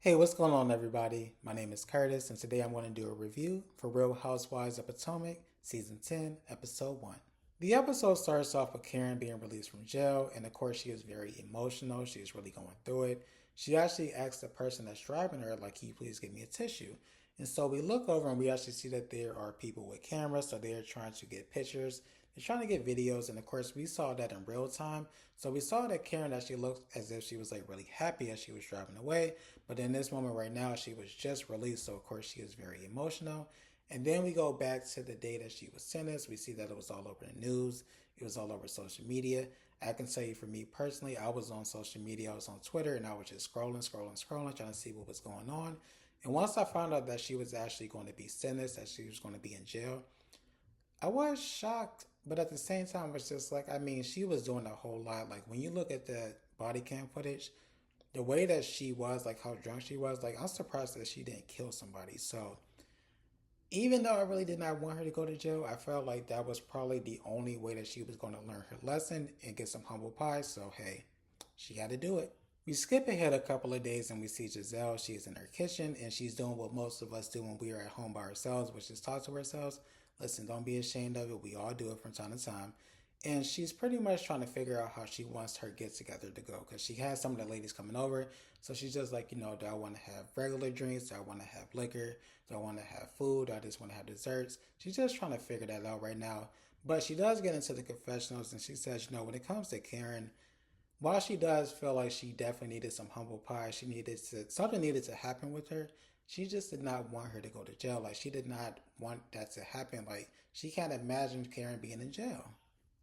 Hey, what's going on, everybody? My name is Curtis, and today I'm going to do a review for Real Housewives of Potomac, Season 10, Episode 1. The episode starts off with Karen being released from jail, and of course, she is very emotional. She is really going through it. She actually asks the person that's driving her, like, can you please give me a tissue? And so we look over and we actually see that there are people with cameras, so they're trying to get pictures. They're trying to get videos, and of course, we saw that in real time. So we saw that Karen actually looked as if she was like really happy as she was driving away. But in this moment right now, she was just released, so of course she is very emotional. And then we go back to the day that she was sentenced. We see that it was all over the news. It was all over social media. I can tell you for me personally, I was on social media. I was on Twitter and I was just scrolling, trying to see what was going on. And once I found out that she was actually going to be sentenced, that she was going to be in jail, I was shocked. But at the same time, it's just like, I mean, she was doing a whole lot. Like when you look at the body cam footage, the way that she was, like how drunk she was, like I'm surprised that she didn't kill somebody. So even though I really did not want her to go to jail, I felt like that was probably the only way that she was going to learn her lesson and get some humble pie. So hey, she had to do it. We skip ahead a couple of days and we see Giselle. She's in her kitchen and she's doing what most of us do when we are at home by ourselves, which is talk to ourselves. Listen, don't be ashamed of it. We all do it from time to time. And she's pretty much trying to figure out how she wants her get together to go because she has some of the ladies coming over. So she's just like, do I want to have regular drinks? Do I want to have liquor? Do I want to have food? Do I just want to have desserts? She's just trying to figure that out right now. But she does get into the confessionals and she says, when it comes to Karen, while she does feel like she definitely needed some humble pie, she needed to something needed to happen with her. She just did not want her to go to jail. Like she did not want that to happen. Like she can't imagine Karen being in jail.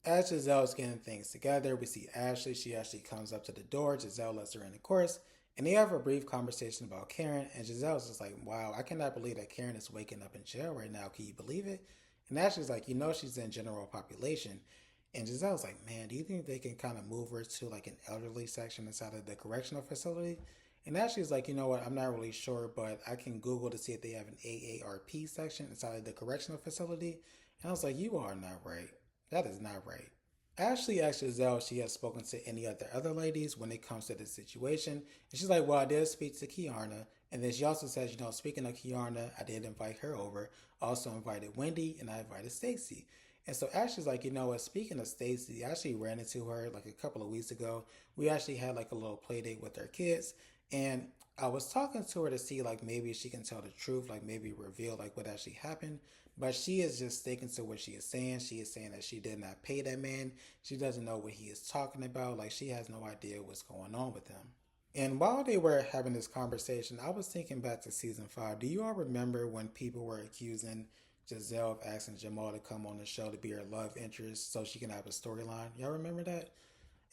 As Giselle's getting things together, we see Ashley. She actually comes up to the door. Giselle lets her in, of course, and they have a brief conversation about Karen. And Giselle's just like, wow, I cannot believe that Karen is waking up in jail right now. Can you believe it? And Ashley's like, she's in general population. And Giselle's like, man, do you think they can kind of move her to like an elderly section inside of the correctional facility? And Ashley's like, you know what, I'm not really sure, but I can Google to see if they have an AARP section inside of the correctional facility. And I was like, you are not right. That is not right. Ashley asked Giselle if she has spoken to any of the other ladies when it comes to this situation. And she's like, well, I did speak to Kiana. And then she also says, speaking of Kiana, I did invite her over. I also invited Wendy and I invited Stacy. And so Ashley's like, you know what, speaking of Stacy, I actually ran into her like a couple of weeks ago. We actually had like a little play date with our kids. And I was talking to her to see like maybe she can tell the truth, like maybe reveal like what actually happened. But she is just sticking to what she is saying. She is saying that she did not pay that man. She doesn't know what he is talking about. Like she has no idea what's going on with him. And while they were having this conversation, I was thinking back to season 5. Do you all remember when people were accusing Giselle of asking Jamal to come on the show to be her love interest so she can have a storyline? Y'all remember that?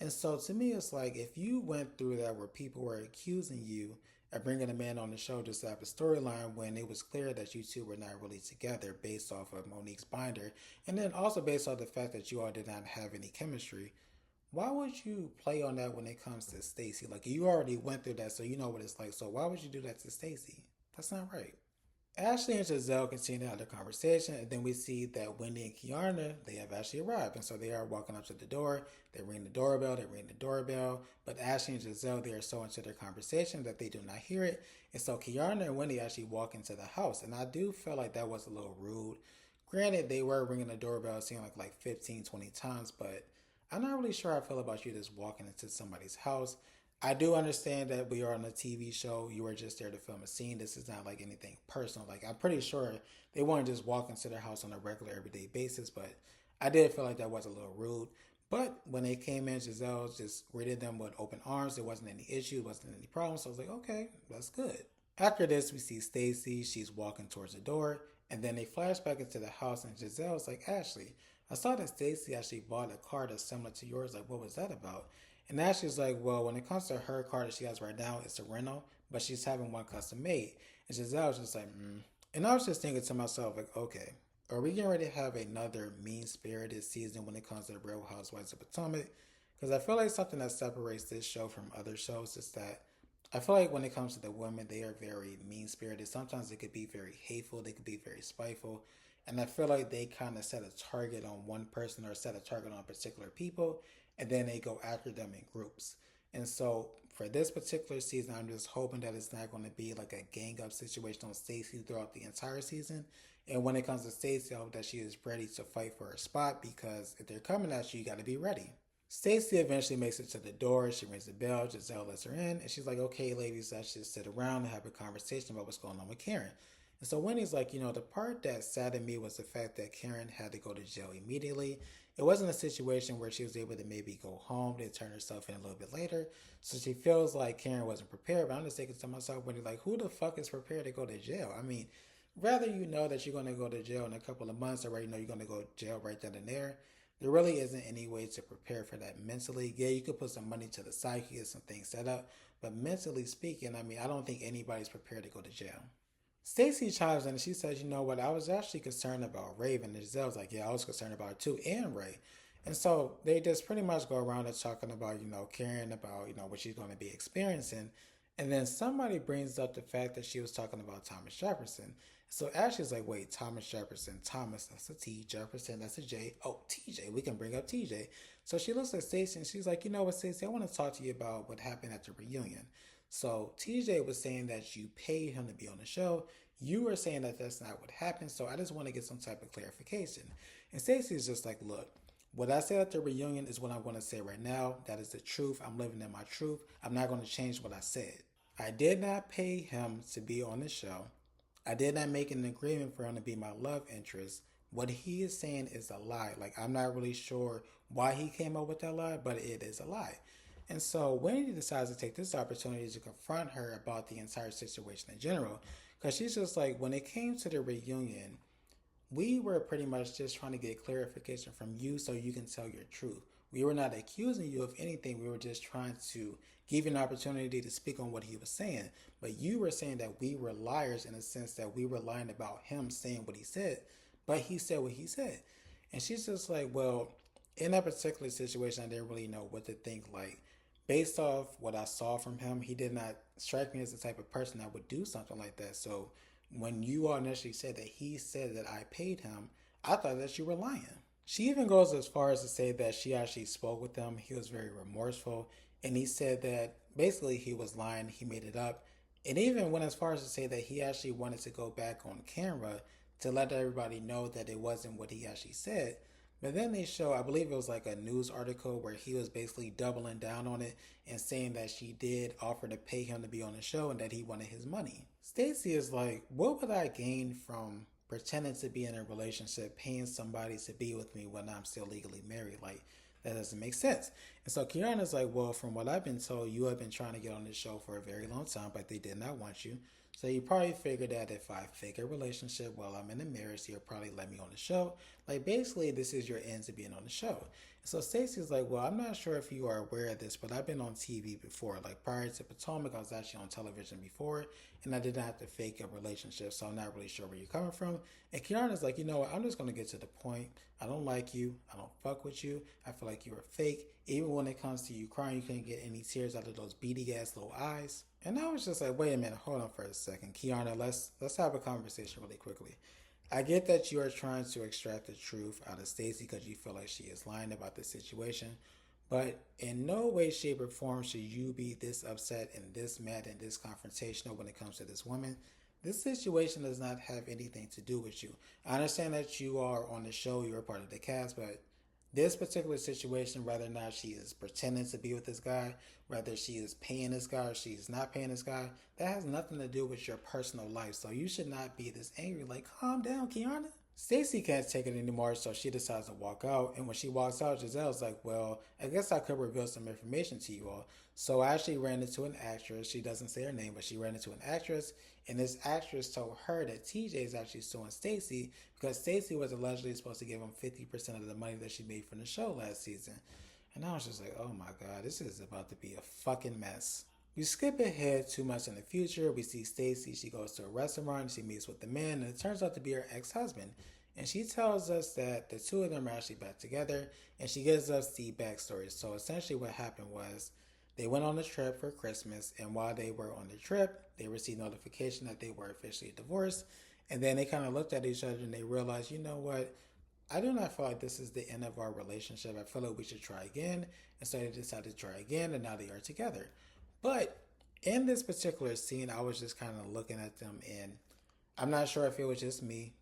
And so to me, it's like if you went through that where people were accusing you of bringing a man on the show just to have a storyline when it was clear that you two were not really together based off of Monique's binder, and then also based off the fact that you all did not have any chemistry, why would you play on that when it comes to Stacy? Like you already went through that, so you know what it's like. So why would you do that to Stacy? That's not right. Ashley and Giselle continue to have their conversation, and then we see that Wendy and Kiana, they have actually arrived. And so they are walking up to the door. They ring the doorbell. But Ashley and Giselle, they are so into their conversation that they do not hear it. And so Kiana and Wendy actually walk into the house. And I do feel like that was a little rude. Granted, they were ringing the doorbell, seeing like 15, 20 times, but I'm not really sure how I feel about you just walking into somebody's house. I do understand that we are on a TV show. You were just there to film a scene. This is not like anything personal. Like I'm pretty sure they weren't just walk into their house on a regular everyday basis, but I did feel like that was a little rude. But when they came in, Giselle just greeted them with open arms. There wasn't any issue, wasn't any problem. So I was like, okay, that's good. After this, we see Stacy. She's walking towards the door, and then they flash back into the house, and Giselle's like, Ashley, I saw that Stacy actually bought a car that's similar to yours. Like, what was that about? And Ashley's like, well, when it comes to her car that she has right now, it's a rental, but she's having one custom made. And Giselle's just like, And I was just thinking to myself, like, okay, are we getting ready to have another mean spirited season when it comes to the Real Housewives of Potomac? Because I feel like something that separates this show from other shows is that I feel like when it comes to the women, they are very mean spirited. Sometimes they could be very hateful, they could be very spiteful. And I feel like they kind of set a target on one person or set a target on particular people, and then they go after them in groups. And so for this particular season, I'm just hoping that it's not going to be like a gang up situation on Stacey throughout the entire season. And when it comes to Stacey, I hope that she is ready to fight for her spot, because if they're coming at you, you got to be ready. Stacey eventually makes it to the door. She rings the bell. Giselle lets her in, and she's like, "Okay, ladies, let's just sit around and have a conversation about what's going on with Karen." And so Wendy's like, the part that saddened me was the fact that Karen had to go to jail immediately. It wasn't a situation where she was able to maybe go home to turn herself in a little bit later. So she feels like Karen wasn't prepared. But I'm just thinking to myself, Wendy, like, who the fuck is prepared to go to jail? I mean, rather you know that you're going to go to jail in a couple of months, or right, you know you're going to go to jail right then and there really isn't any way to prepare for that mentally. Yeah, you could put some money to the side, you get some things set up, but mentally speaking, I mean, I don't think anybody's prepared to go to jail. Stacey chimes in and she says, "You know what? I was actually concerned about Raven." And Giselle's like, "Yeah, I was concerned about her too, and Ray." And so they just pretty much go around and talking about, caring about, what she's going to be experiencing. And then somebody brings up the fact that she was talking about Thomas Jefferson. So Ashley's like, "Wait, Thomas Jefferson. Thomas, that's a T. Jefferson, that's a J. Oh, TJ, we can bring up TJ." So she looks at Stacey and she's like, "You know what, Stacey, I want to talk to you about what happened at the reunion." So TJ was saying that you paid him to be on the show. You were saying that that's not what happened. So I just want to get some type of clarification. And Stacey is just like, "Look, what I said at the reunion is what I'm going to say right now. That is the truth. I'm living in my truth. I'm not going to change what I said. I did not pay him to be on the show. I did not make an agreement for him to be my love interest. What he is saying is a lie. Like, I'm not really sure why he came up with that lie, but it is a lie." And so Wendy decides to take this opportunity to confront her about the entire situation in general. Because she's just like, when it came to the reunion, we were pretty much just trying to get clarification from you so you can tell your truth. We were not accusing you of anything. We were just trying to give you an opportunity to speak on what he was saying. But you were saying that we were liars in a sense that we were lying about him saying what he said. But he said what he said. And she's just like, "Well, in that particular situation, I didn't really know what to think. Like, based off what I saw from him, he did not strike me as the type of person that would do something like that. So when you all initially said that he said that I paid him, I thought that you were lying." She even goes as far as to say that she actually spoke with him. He was very remorseful. And he said that basically he was lying, he made it up. And even went as far as to say that he actually wanted to go back on camera to let everybody know that it wasn't what he actually said. But then they show, I believe it was like a news article where he was basically doubling down on it and saying that she did offer to pay him to be on the show and that he wanted his money. Stacey is like, "What would I gain from pretending to be in a relationship, paying somebody to be with me when I'm still legally married? Like, that doesn't make sense." And so Kiana's like, "Well, from what I've been told, you have been trying to get on this show for a very long time, but they did not want you. So you probably figured that if I fake a relationship while I'm in a marriage, he'll probably let me on the show. Like, basically, this is your end to being on the show." So Stacey's like, "Well, I'm not sure if you are aware of this, but I've been on TV before. Like, prior to Potomac, I was actually on television before, and I did not have to fake a relationship, so I'm not really sure where you're coming from." And Kiana's like, "You know what? I'm just going to get to the point. I don't like you. I don't fuck with you. I feel like you're fake. Even when it comes to you crying, you couldn't get any tears out of those beady ass little eyes." And I was just like, "Wait a minute, hold on for a second. Kiana, let's have a conversation really quickly. I get that you are trying to extract the truth out of Stacey because you feel like she is lying about the situation, but in no way, shape, or form should you be this upset and this mad and this confrontational when it comes to this woman. This situation does not have anything to do with you. I understand that you are on the show, you're a part of the cast, but this particular situation, whether or not she is pretending to be with this guy, whether she is paying this guy or she's not paying this guy, that has nothing to do with your personal life. So you should not be this angry. Like, calm down, Kiana." Stacey can't take it anymore, so she decides to walk out. And when she walks out, Giselle's like, "Well, I guess I could reveal some information to you all." So I actually ran into an actress. She doesn't say her name, but she ran into an actress. And this actress told her that TJ is actually suing Stacey because Stacey was allegedly supposed to give him 50% of the money that she made from the show last season. And I was just like, oh my god, this is about to be a fucking mess. We skip ahead too much in the future. We see Stacey. She goes to a restaurant. She meets with the man, and it turns out to be her ex-husband. And she tells us that the two of them are actually back together, and she gives us the backstory. So essentially, what happened was they went on a trip for Christmas, and while they were on the trip, they received notification that they were officially divorced. And then they kind of looked at each other and they realized, you know what? I do not feel like this is the end of our relationship. I feel like we should try again. And so they decided to try again, and now they are together. But in this particular scene, I was just kind of looking at them, and I'm not sure if it was just me.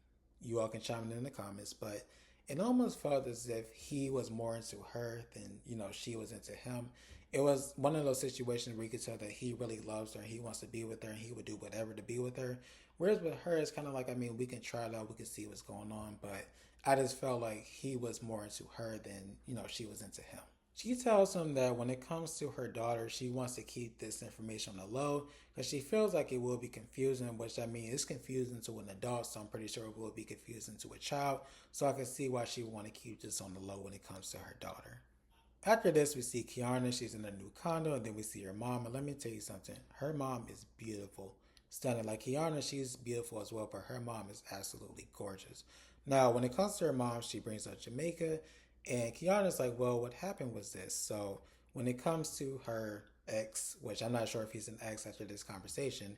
You all can chime in the comments, but it almost felt as if he was more into her than she was into him. It was one of those situations where you could tell that he really loves her and he wants to be with her and he would do whatever to be with her. Whereas with her, it's kind of like, I mean, we can try it out, we can see what's going on, but I just felt like he was more into her than she was into him. She tells him that when it comes to her daughter, she wants to keep this information on the low because she feels like it will be confusing, which I mean, it's confusing to an adult, so I'm pretty sure it will be confusing to a child. So I can see why she would want to keep this on the low when it comes to her daughter. After this, we see Kiana. She's in a new condo, and then we see her mom. And let me tell you something. Her mom is beautiful, stunning. Like Kiana, she's beautiful as well, but her mom is absolutely gorgeous. Now, when it comes to her mom, she brings up Jamaica, and Kiana's like, well, what happened was this. So when it comes to her ex, which I'm not sure if he's an ex after this conversation,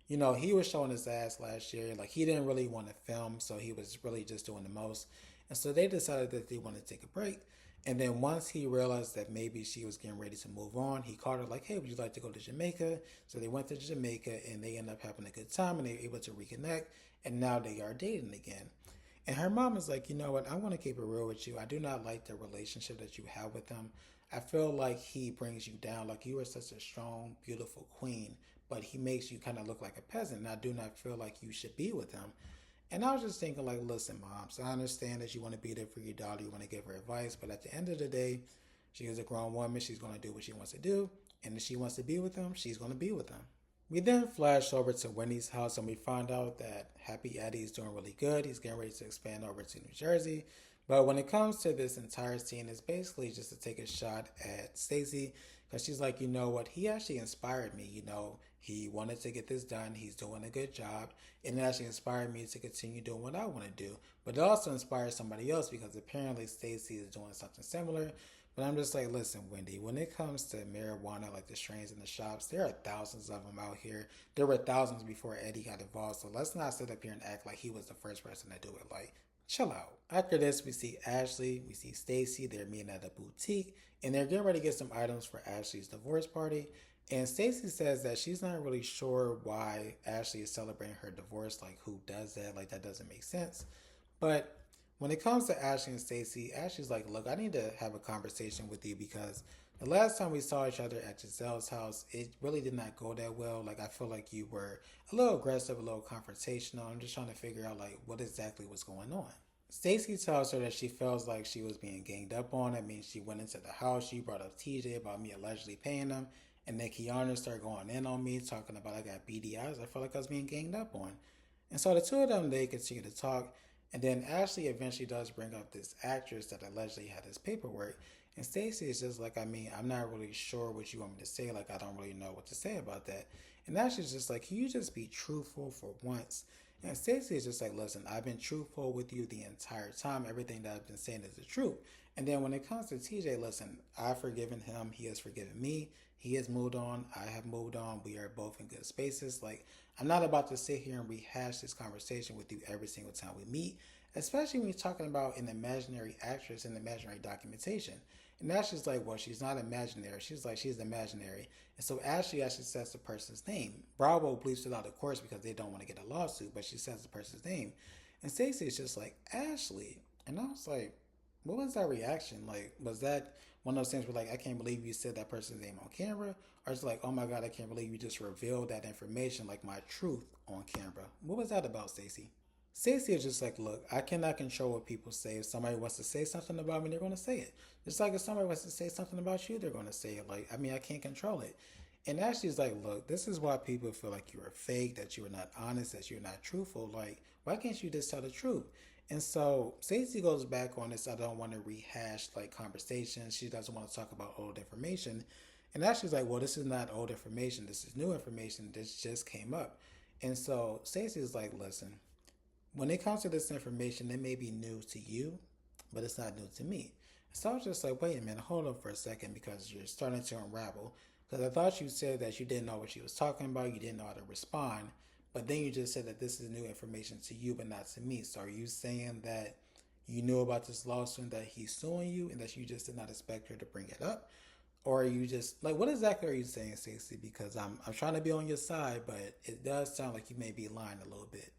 he was showing his ass last year. Like, he didn't really want to film, so he was really just doing the most. And so they decided that they wanted to take a break. And then once he realized that maybe she was getting ready to move on, he called her like, hey, would you like to go to Jamaica? So they went to Jamaica and they ended up having a good time and they were able to reconnect. And now they are dating again. And her mom is like, you know what? I want to keep it real with you. I do not like the relationship that you have with him. I feel like he brings you down. Like, you are such a strong, beautiful queen, but he makes you kind of look like a peasant. And I do not feel like you should be with him. And I was just thinking, like, listen, moms, I understand that you want to be there for your daughter, you want to give her advice, but at the end of the day, she is a grown woman. She's going to do what she wants to do. And if she wants to be with him, she's going to be with him. We then flash over to Wendy's house and we find out that Happy Eddie is doing really good. He's getting ready to expand over to New Jersey. But when it comes to this entire scene, it's basically just to take a shot at Stacey because she's like, you know what? He actually inspired me. He wanted to get this done. He's doing a good job. And it actually inspired me to continue doing what I want to do. But it also inspires somebody else because apparently Stacey is doing something similar. But I'm just like, listen, Wendy, when it comes to marijuana, like the strains in the shops, there are thousands of them out here. There were thousands before Eddie got involved. So let's not sit up here and act like he was the first person to do it. Like, chill out. After this, we see Ashley, we see Stacey. They're meeting at a boutique, and they're getting ready to get some items for Ashley's divorce party. And Stacey says that she's not really sure why Ashley is celebrating her divorce. Like, who does that? Like, that doesn't make sense. But when it comes to Ashley and Stacey, Ashley's like, look, I need to have a conversation with you because the last time we saw each other at Giselle's house, it really did not go that well. Like, I feel like you were a little aggressive, a little confrontational. I'm just trying to figure out, like, what exactly was going on. Stacey tells her that she feels like she was being ganged up on. I mean, she went into the house. She brought up TJ about me allegedly paying him. And then Kiana started going in on me, talking about I got beady eyes. I felt like I was being ganged up on. And so the two of them, they continue to talk. And then Ashley eventually does bring up this actress that allegedly had this paperwork. And Stacey is just like, I mean, I'm not really sure what you want me to say. Like, I don't really know what to say about that. And Ashley's just like, can you just be truthful for once? And Stacey is just like, listen, I've been truthful with you the entire time. Everything that I've been saying is the truth. And then when it comes to TJ, listen, I've forgiven him. He has forgiven me. He has moved on. I have moved on. We are both in good spaces. Like, I'm not about to sit here and rehash this conversation with you every single time we meet, especially when you're talking about an imaginary actress in imaginary documentation. And Ashley's like, well, she's not imaginary. She's like, she's imaginary. And so Ashley actually says the person's name. Bravo bleeps it out, of course, because they don't want to get a lawsuit, but she says the person's name. And Stacey is just like, Ashley. And I was like, what was that reaction? Like, was that one of those things where, like, I can't believe you said that person's name on camera? Or it's like, oh my God, I can't believe you just revealed that information, like my truth on camera. What was that about, Stacey? Stacey is just like, look, I cannot control what people say. If somebody wants to say something about me, they're going to say it. Just like if somebody wants to say something about you, they're going to say it. Like, I mean, I can't control it. And Ashley's like, look, this is why people feel like you are fake, that you are not honest, that you're not truthful. Like, why can't you just tell the truth? And so Stacey goes back on this. I don't want to rehash like conversations. She doesn't want to talk about old information. And Ashley's like, well, this is not old information. This is new information. This just came up. And so Stacey's like, listen, when it comes to this information, it may be new to you, but it's not new to me. So I was just like, wait a minute, hold up for a second because you're starting to unravel. Because I thought you said that you didn't know what she was talking about, you didn't know how to respond, but then you just said that this is new information to you but not to me. So are you saying that you knew about this lawsuit that he's suing you and that you just did not expect her to bring it up? Or are you just like, what exactly are you saying, Stacey? Because I'm trying to be on your side, but it does sound like you may be lying a little bit.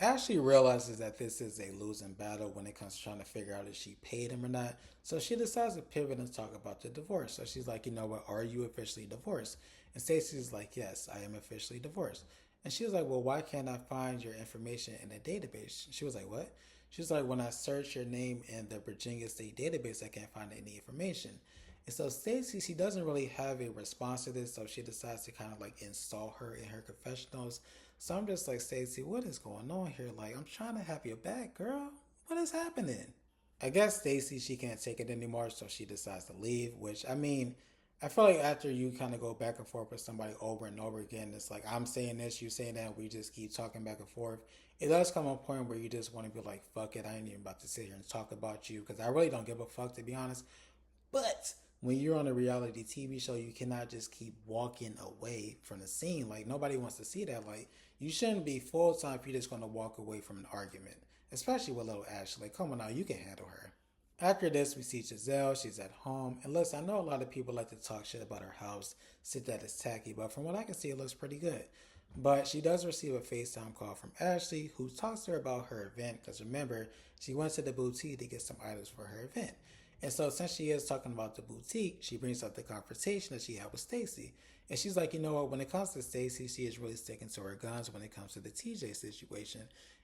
Ashley realizes that this is a losing battle when it comes to trying to figure out if she paid him or not. So she decides to pivot and talk about the divorce. So she's like, you know what, are you officially divorced? And Stacey's like, yes, I am officially divorced. And she was like, well, why can't I find your information in a database? She was like, what? She was like, when I search your name in the Virginia State database, I can't find any information. And so Stacey, she doesn't really have a response to this, so she decides to kind of like install her in her confessionals. So I'm just like, Stacey, what is going on here? Like, I'm trying to have your back, girl. What is happening? I guess Stacey, she can't take it anymore, so she decides to leave, which, I mean, I feel like after you kind of go back and forth with somebody over and over again, it's like, I'm saying this, you saying that, we just keep talking back and forth. It does come a point where you just want to be like, fuck it, I ain't even about to sit here and talk about you, because I really don't give a fuck, to be honest. But when you're on a reality TV show, you cannot just keep walking away from the scene. Like, nobody wants to see that. Like, you shouldn't be full time if you're just going to walk away from an argument, especially with little Ashley. Like, come on now, you can handle her. After this, we see Giselle. She's at home. And listen, I know a lot of people like to talk shit about her house, sit that it's tacky, but from what I can see, it looks pretty good. But she does receive a FaceTime call from Ashley, who talks to her about her event. Because remember, she went to the boutique to get some items for her event. And so, since she is talking about the boutique, she brings up the conversation that she had with Stacey. And she's like, you know what, when it comes to Stacey, she is really sticking to her guns when it comes to the TJ situation.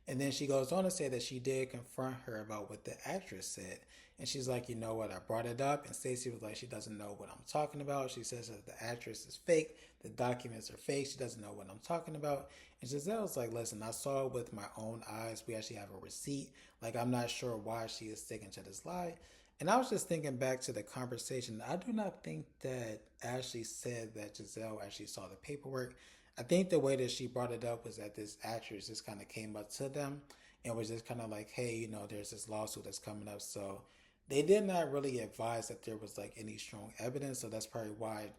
And then she goes on to say that she did confront her about what the actress said. And she's like, you know what, I brought it up. And Stacey was like, she doesn't know what I'm talking about. She says that the actress is fake. The documents are fake. She doesn't know what I'm talking about. And Giselle's like, listen, I saw it with my own eyes. We actually have a receipt. Like, I'm not sure why she is sticking to this lie. And I was just thinking back to the conversation. I do not think that Ashley said that Giselle actually saw the paperwork. I think the way that she brought it up was that this actress just kind of came up to them and was just kind of like, hey, you know, there's this lawsuit that's coming up. So they did not really advise that there was like any strong evidence. So that's probably why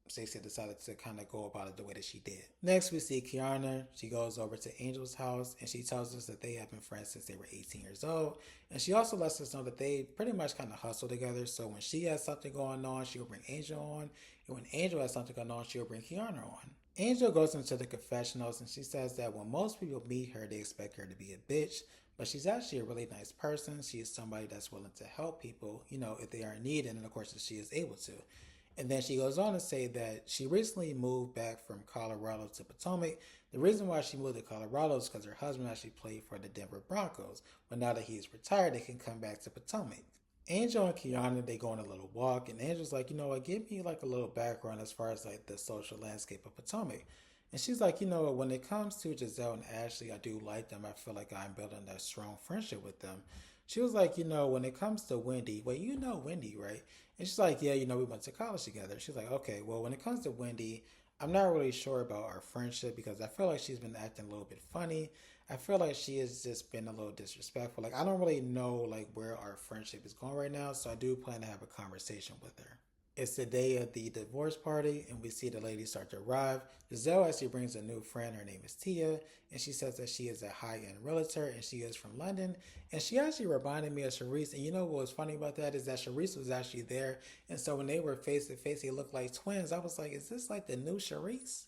Stacey decided to kind of go about it the way that she did. Next, we see Kiana. She goes over to Angel's house and she tells us that they have been friends since they were 18 years old. And she also lets us know that they pretty much kind of hustle together. So when she has something going on, she'll bring Angel on. And when Angel has something going on, she'll bring Kiana on. Angel goes into the confessionals and she says that when most people meet her, they expect her to be a bitch. But she's actually a really nice person. She is somebody that's willing to help people, you know, if they are in need. And of course, if she is able to. And then she goes on to say that she recently moved back from Colorado to Potomac. The reason why she moved to Colorado is because her husband actually played for the Denver Broncos. But now that he's retired, they can come back to Potomac. Angel and Kiana, they go on a little walk, and Angel's like, you know what, give me like a little background as far as like the social landscape of Potomac. And she's like, you know what, when it comes to Giselle and Ashley, I do like them. I feel like I'm building a strong friendship with them. She was like, you know, when it comes to Wendy, well, you know Wendy, right? And she's like, yeah, you know, we went to college together. She's like, okay, well, when it comes to Wendy, I'm not really sure about our friendship because I feel like she's been acting a little bit funny. I feel like she has just been a little disrespectful. Like, I don't really know, like, where our friendship is going right now, so I do plan to have a conversation with her. It's the day of the divorce party, and we see the ladies start to arrive. Giselle actually brings a new friend. Her name is Tia, and she says that she is a high-end realtor, and she is from London. And she actually reminded me of Charisse. And you know what was funny about that is that Charisse was actually there. And so when they were face-to-face, they looked like twins. I was like, is this like the new Charisse?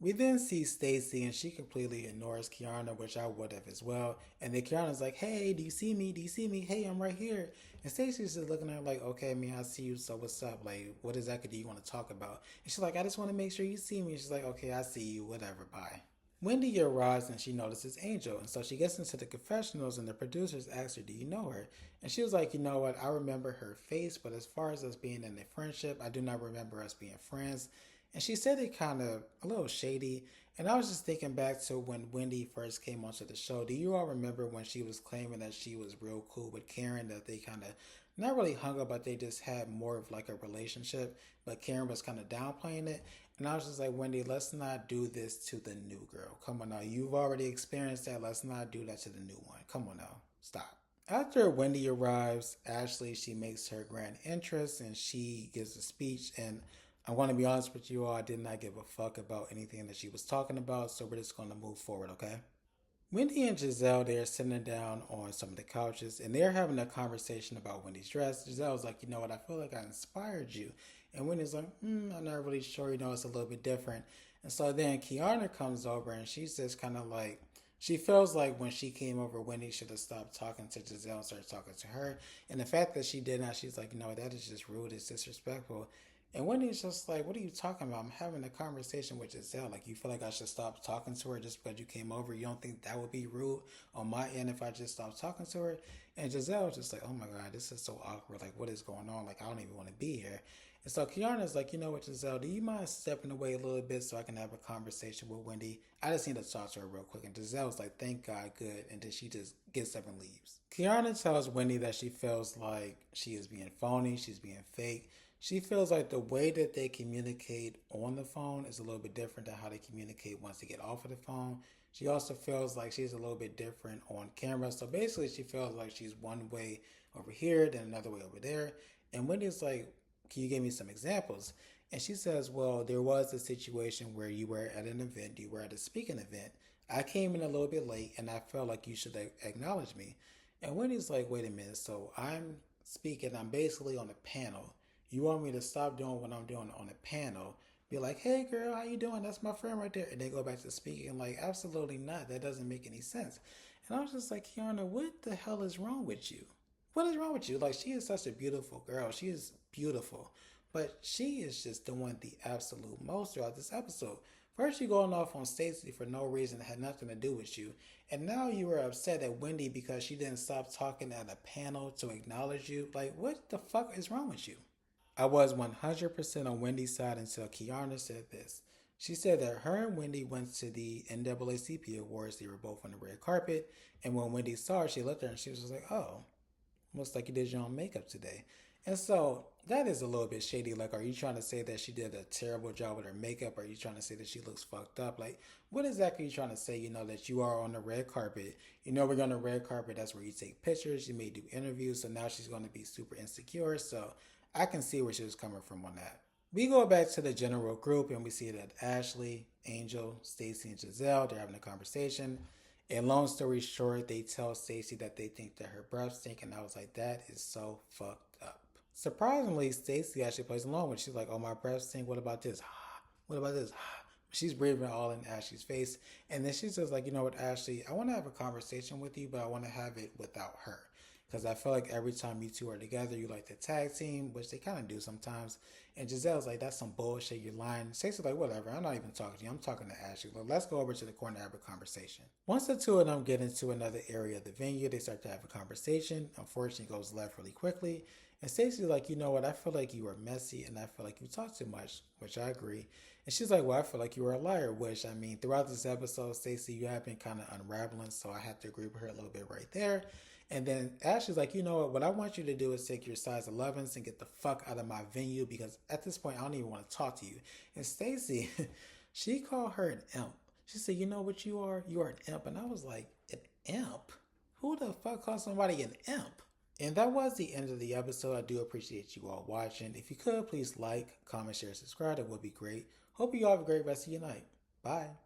We then see Stacey and she completely ignores Kiana, which I would have as well. And then Kiana's like, hey, do you see me? Do you see me? Hey, I'm right here. And Stacey's just looking at her like, okay, I mean, I see you, so what's up? Like, what exactly do you want to talk about? And she's like, I just want to make sure you see me. And she's like, okay, I see you, whatever, bye. Wendy arrives and she notices Angel. And so she gets into the confessionals and the producers ask her, do you know her? And she was like, you know what? I remember her face, but as far as us being in a friendship, I do not remember us being friends. And she said it kind of a little shady. And I was just thinking back to when Wendy first came onto the show. Do you all remember when she was claiming that she was real cool with Karen, that they kind of not really hung up, but they just had more of like a relationship, but Karen was kind of downplaying it. And I was just like, Wendy, let's not do this to the new girl. Come on now. You've already experienced that. Let's not do that to the new one. Come on now. Stop. After Wendy arrives, Ashley, she makes her grand entrance and she gives a speech. And I want to be honest with you all, I did not give a fuck about anything that she was talking about. So we're just going to move forward, okay? Wendy and Giselle, they're sitting down on some of the couches and they're having a conversation about Wendy's dress. Giselle's like, you know what, I feel like I inspired you. And Wendy's like, I'm not really sure, it's a little bit different. And so then Kiana comes over and she's just kind of like, she feels like when she came over, Wendy should have stopped talking to Giselle and started talking to her. And the fact that she did not, she's like, no, that is just rude, it's disrespectful. And Wendy's just like, what are you talking about? I'm having a conversation with Giselle. Like, you feel like I should stop talking to her just because you came over? You don't think that would be rude on my end if I just stopped talking to her? And Giselle was just like, oh my God, this is so awkward. Like, what is going on? Like, I don't even want to be here. And so Kiana's like, you know what, Giselle, do you mind stepping away a little bit so I can have a conversation with Wendy? I just need to talk to her real quick. And Giselle's like, thank God, good. And then she just gets up and leaves. Kiana tells Wendy that she feels like she is being phony, she's being fake. She feels like the way that they communicate on the phone is a little bit different than how they communicate once they get off of the phone. She also feels like she's a little bit different on camera. So basically, she feels like she's one way over here, then another way over there. And Wendy's like, can you give me some examples? And she says, well, there was a situation where you were at an event, you were at a speaking event. I came in a little bit late and I felt like you should acknowledge me. And Wendy's like, wait a minute, so I'm speaking, I'm basically on a panel. You want me to stop doing what I'm doing on a panel? Be like, hey girl, how you doing? That's my friend right there. And they go back to speaking like, absolutely not. That doesn't make any sense. And I was just like, Kiana, what the hell is wrong with you? What is wrong with you? Like, she is such a beautiful girl. She is beautiful. But she is just doing the absolute most throughout this episode. First, you going off on Stacey for no reason that had nothing to do with you. And now you were upset at Wendy because she didn't stop talking at a panel to acknowledge you. Like, what the fuck is wrong with you? I was 100% on Wendy's side until Kiana said this. She said that her and Wendy went to the NAACP Awards. They were both on the red carpet. And when Wendy saw her, she looked at her and she was just like, oh, looks like you did your own makeup today. And so that is a little bit shady. Like, are you trying to say that she did a terrible job with her makeup? Are you trying to say that she looks fucked up? Like, what exactly are you trying to say? That you are on the red carpet. We're on the red carpet. That's where you take pictures. You may do interviews. So now she's going to be super insecure. So I can see where she was coming from on that. We go back to the general group and we see that Ashley, Angel, Stacey, and Giselle, they're having a conversation. And long story short, they tell Stacey that they think that her breath stink, and I was like, that is so fucked up. Surprisingly, Stacey actually plays along with it. She's like, oh, my breath stink. What about this? What about this? She's breathing all in Ashley's face. And then she says, like, you know what, Ashley, I want to have a conversation with you, but I want to have it without her. Because I feel like every time you two are together, you like the tag team, which they kind of do sometimes. And Giselle's like, that's some bullshit, you're lying. Stacey's like, whatever, I'm not even talking to you, I'm talking to Ashley. Well, let's go over to the corner and have a conversation. Once the two of them get into another area of the venue, they start to have a conversation. Unfortunately, it goes left really quickly. And Stacey's like, you know what, I feel like you are messy and I feel like you talk too much, which I agree. And she's like, well, I feel like you were a liar, which, I mean, throughout this episode, Stacey, you have been kind of unraveling, so I have to agree with her a little bit right there. And then Ashley's like, you know what I want you to do is take your size 11s and get the fuck out of my venue because at this point, I don't even want to talk to you. And Stacey, she called her an imp. She said, you know what you are? You are an imp. And I was like, an imp? Who the fuck calls somebody an imp? And that was the end of the episode. I do appreciate you all watching. If you could, please like, comment, share, subscribe. That would be great. Hope you all have a great rest of your night. Bye.